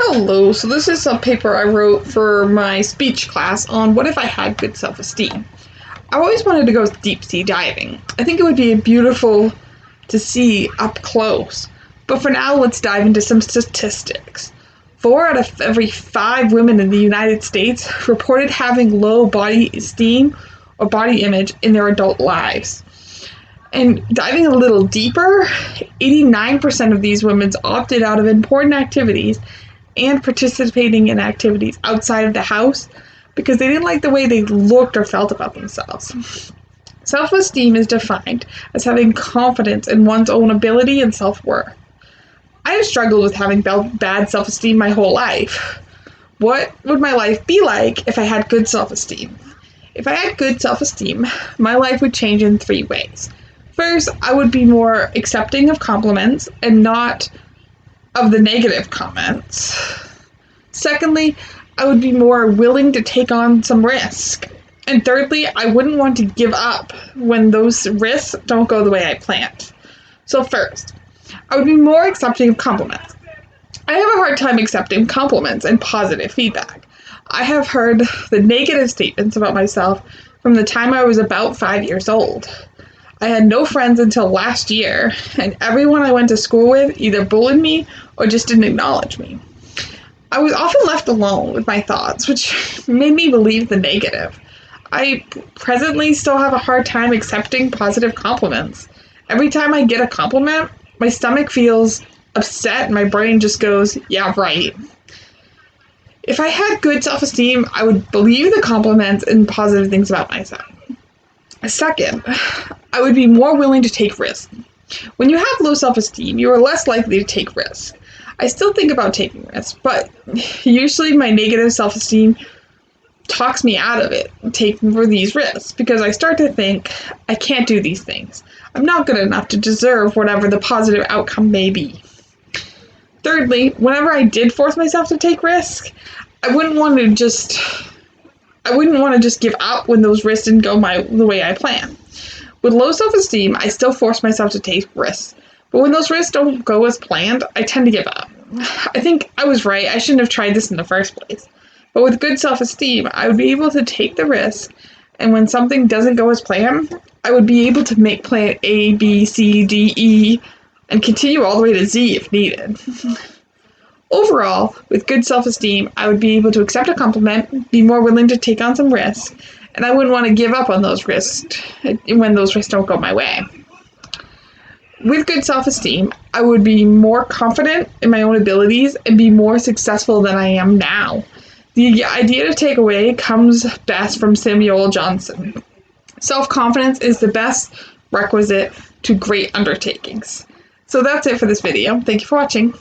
Hello, so this is a paper I wrote for my speech class on what if I had good self-esteem. I always wanted to go deep sea diving. I think it would be beautiful to see up close. But for now, let's dive into some statistics. 4 out of every 5 women in the United States reported having low body esteem or body image in their adult lives. And diving a little deeper, 89% of these women opted out of important activities and participating in activities outside of the house because they didn't like the way they looked or felt about themselves. Self-esteem is defined as having confidence in one's own ability and self-worth. I have struggled with having bad self-esteem my whole life. What would my life be like if I had good self-esteem? If I had good self-esteem, my life would change in 3 ways. First, I would be more accepting of compliments and not of the negative comments. Secondly, I would be more willing to take on some risk. And thirdly, I wouldn't want to give up when those risks don't go the way I planned. So first, I would be more accepting of compliments. I have a hard time accepting compliments and positive feedback. I have heard the negative statements about myself from the time I was about 5 years old. I had no friends until last year, and everyone I went to school with either bullied me or just didn't acknowledge me. I was often left alone with my thoughts, which made me believe the negative. I presently still have a hard time accepting positive compliments. Every time I get a compliment, my stomach feels upset and my brain just goes, yeah, right. If I had good self-esteem, I would believe the compliments and positive things about myself. Second, I would be more willing to take risks. When you have low self-esteem, you are less likely to take risks. I still think about taking risks, but usually my negative self-esteem talks me out of it, taking for these risks, because I start to think, I can't do these things. I'm not good enough to deserve whatever the positive outcome may be. Thirdly, whenever I did force myself to take risks, I wouldn't want to just give up when those risks didn't go the way I planned. With low self-esteem, I still force myself to take risks. But when those risks don't go as planned, I tend to give up. I think I was right. I shouldn't have tried this in the first place. But with good self-esteem, I would be able to take the risk. And when something doesn't go as planned, I would be able to make plan A, B, C, D, E, and continue all the way to Z if needed. Overall, with good self-esteem, I would be able to accept a compliment, be more willing to take on some risks, and I wouldn't want to give up on those risks when those risks don't go my way. With good self-esteem, I would be more confident in my own abilities and be more successful than I am now. The idea to take away comes best from Samuel Johnson. Self-confidence is the best requisite to great undertakings. So that's it for this video. Thank you for watching.